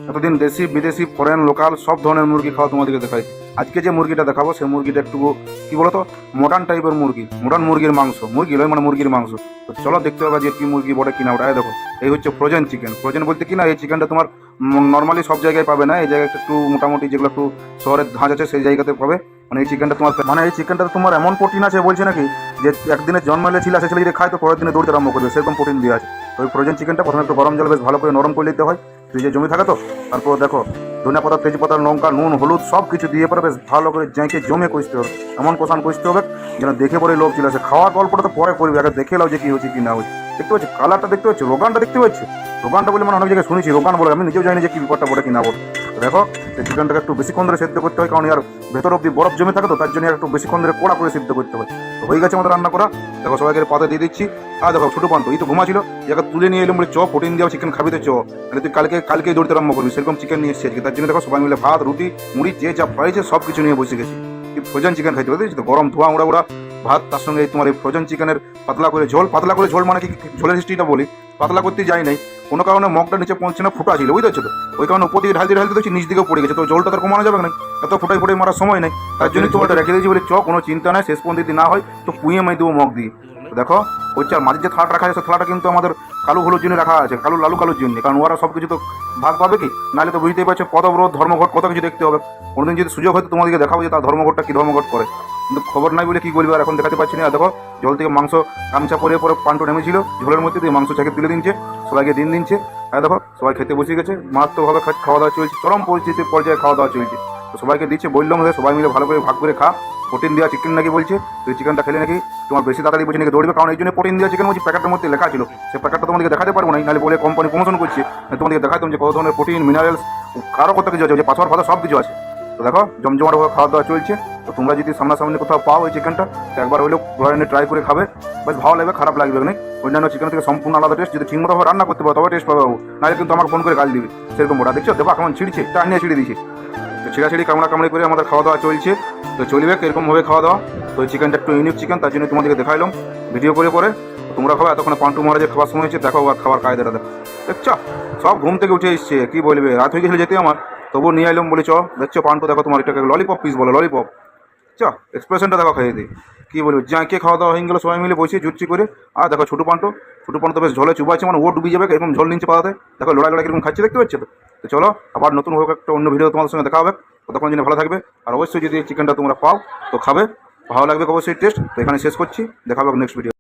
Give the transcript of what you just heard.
এতদিন দেশি বিদেশি ফরেন লোকাল সব ধরনের মুরগি খাওয়া তোমাদেরকে দেখাই। আজকে যে মুরগিটা দেখাবো সেই মুরগিটা একটু কি বলতো মডার্ন টাইপের মুরগি, মডার্ন মুরগির মাংস, মুরগি নয় মানে মুরগির মাংস। তো চলো দেখতে হবে যে কি মুরগি বটে কিনা ওটা। দেখো এই হচ্ছে ফ্রোজেন চিকেন। ফ্রোজেন বলতে কি না, এই চিকেনটা তোমার নর্মালি সব জায়গায় পাবে না, এই জায়গায় একটু মোটামুটি যেগুলো একটু শহরের ধাঁচ আছে সেই জায়গাতে পাবে। মানে এই চিকেনটা তোমার এই চিকেনটা তোমার এমন প্রোটিন আছে বলছে নাকি যে একদিনে জন্মালে ছিল সে ছেলে যদি খায় তো পরের দিনে দৌড়তে আরম্ভ করবে, সেরকম প্রোটিন দেওয়া আছে। তো ওই ফ্রোজেন চিকেনটা প্রথমে একটু গরম জল বেশ ভালো করে নরম করে নিতে হয়, ফ্রিজে জমি থাকে তো। তারপর দেখো ধনিয়া পাতা, তেজপাতা, লঙ্কা, নুন, হলুদ সব কিছু দিয়ে পরে বেশ ভালো করে জেঁকে জমে কষতে হবে, এমন কষান কষতে হবে যেন দেখে পরে লোক চলে আসে। খাওয়ার গল্পটা তো পরে করবে, আগে দেখে নাও যে কি হচ্ছে কি না হচ্ছে। দেখতে পাচ্ছি কালারটা, দেখতে পাচ্ছি রোগানটা, দেখতে পাচ্ছি রোগানটা বলে মানে অনেক জায়গায় শুনেছি রোগান বলে, আমি নিজেও জানি যে কি ব্যাপারটা বলে কি না বলে। দেখো এই চিকেনটাকে একটু বেশিক্ষণ ধরে সেদ্ধ করতে হয়, কারণ আর ভেতর অব্দি বরফ জমে থাকে তো, তার জন্য একটু বেশিক্ষণ ধরে কড়া করে সিদ্ধ করতে হয়। তো হয়ে গেছে আমাদের রান্না করা। দেখো সবাইকে পাতা দিয়ে দিচ্ছি। আর দেখো ছোটো পান্ত এই তো ঘুমা ছিল, জায়গা তুলে নিয়ে এলাম বলে চ প্রোটিন দেওয়া চিকেন খাবি তো চ, তাহলে তুই কালকেই দৌড়তে আরম্ভ করবি, সেরকম চিকেন নিয়ে এসেছি আজকে। তার জন্য দেখো সবাই মিলে ভাত, রুটি, মুড়ি যে যা পাইছে সব কিছু নিয়ে বসে গেছি। ফ্রোজেন চিকেন খাইতে পারছি তো, গরম ধোয়া উড়া ভাত, তার সঙ্গে তোমার এই ফ্রোজেন চিকেনের পাতলা করে ঝোল। পাতলা করে ঝোল মানে কি, ঝোলের হিস্ট্রিটা বলি। পাতলা করতে যাই নাই, কোনো কারণে মগটা নিচে পৌঁছে না, ফুটা ছিল বুঝতে পারছো তো, ওই কারণে উপর দিকে ঢালতে ঢালতে দেখছি নিচ দিকেও পড়ে গেছে। তো জলটা তার কমানো যাবে না, এত ফুটাই ফুটাই মারার সময় নেই, তার জন্য তোমারটা রেখে দিয়েছি বলে চ কোনো চিন্তা নাই, শেষ পর্যন্ত যদি না হয় তো পুঁয়ে মাই দেবো মগ দিয়ে। দেখো হচ্ছে আর মাঝে যে থালাটা রাখা আছে সেই থালাটা কিন্তু আমাদের কালু হলুর জন্য রাখা আছে, কালুর জন্য, কারণ ওরা সব কিছু তো ভাগ পাবে কি, নাহলে তো বুঝতেই পারছো পদব্রত, ধর্মঘট কত কিছু দেখতে হবে। কোনোদিন যদি সুযোগ হয় তো তোমাদেরকে দেখাবো যে তার ধর্মঘটটা কি ধর্মঘট করে, কিন্তু খবর নাই বলে কি বলবি আর এখন দেখাতে পারছি না। দেখো জল থেকে মাংস গামছা পরে পরে পান্টু নেমেছিল ঝোলের মধ্যে দিয়ে মাংস ছেঁকে তুলে দিচ্ছে, সবাইকে দিন দিচ্ছে। আর দেখো সবাই খেতে বসে গেছে, মারাত্মকভাবে খাওয়া দাওয়া চলছে, চরম পরিস্থিতির পর্যায়ে খাওয়া দাওয়া চলছে। তো সবাইকে দিচ্ছে, বললাম সবাই মিলে ভালো করে ভাগ করে খা। প্রোটিন দেওয়া চিকেন নাকি বলছে, তো এই চিকেনটা খেলে নাকি তোমার বেশি তাড়াতাড়ি বলছে নাকি দৌড়বে, কারণ এই জন্য প্রোটিন দেওয়া চিকেন বলছি প্যাকেটের মধ্যে লেখা ছিল। সেই প্যাকেটটা তোমাদেরকে দেখাতে পারবো না, নাহলে বলে কোম্পানি প্রমোশন করছে, তোমাদেরকে দেখাতাম যে কত ধরনের প্রোটিন, মিনারেলস, কারো কত কিছু আছে, যে পাথর ফাথর সব কিছু আছে। তো দেখো জমজমাট খাওয়া দাওয়া চলছে। তো তোমরা যদি সামনাসামনি কোথাও পাও এই চিকেনটা তো একবার হইলেও ঘরে এনে ট্রাই করে খাবে, বেশ ভালো লাগবে, খারাপ লাগবে না। অন্যান্য চিকেন থেকে সম্পূর্ণ আলাদা টেস্ট, যদি ঠিকমতো রান্না করতে পারো তবে টেস্ট পাবে, নাহলে কিন্তু আমার ফোন করে গাল দিবে সেরকম। ওটা দেখছো দেখো কেমন ছিঁড়ছে, টানিয়ে ছিঁড়ে দিয়েছে। তো ছিঁড়াছিঁড়ি কামড়ি করে আমাদের খাওয়া দাওয়া চলছে। তো চলবে এরকমভাবে খাওয়া দাওয়া। তো এই চিকেনটা একটু ইউনিক চিকেন, তার জন্য তোমাদেরকে দেখাইলাম ভিডিও করে পরে। তোমরা খাবে, এতক্ষণ পান্টু মহারাজের খাবার সময় হচ্ছে, দেখো আর খাবার কায়দাটা দেখো। দেখছো সব ঘুম থেকে উঠে এসছে, কি বলবে, রাত হয়ে গেছিলো যেতে আমার, তবুও নিয়ে এলাম বলে চ। দেখছো পান্টু দেখো তোমার এটাকে ললিপপ পিস বলে, ললিপপ। চ এক্সপ্রেশনটা দেখো খাইয়ে দিই, কী বলবে, যাকে খাওয়া দাওয়া হয়ে গেলো সবাই মিলে বসে জুচ্ছি করে। আর দেখো ছোটো পান্টু তো বেশ ঝোলে চুবাচ্ছে, মানে ও ডুবি যাবে এরকম ঝোল নিচে পাতাতে। দেখো লড়াই কিরকম খাচ্ছে, দেখতে পাচ্ছ তো। তো চলো আবার নতুন হোক একটা অন্য ভিডিও তোমাদের সঙ্গে দেখা হবে, ততক্ষণ জন্য ভালো থাকবে। আর অবশ্যই যদি চিকেনটা তোমরা পাও তো খাবে, ভালো লাগবে অবশ্যই টেস্ট। তো এখানে শেষ করছি, দেখা হবে নেক্সট ভিডিও।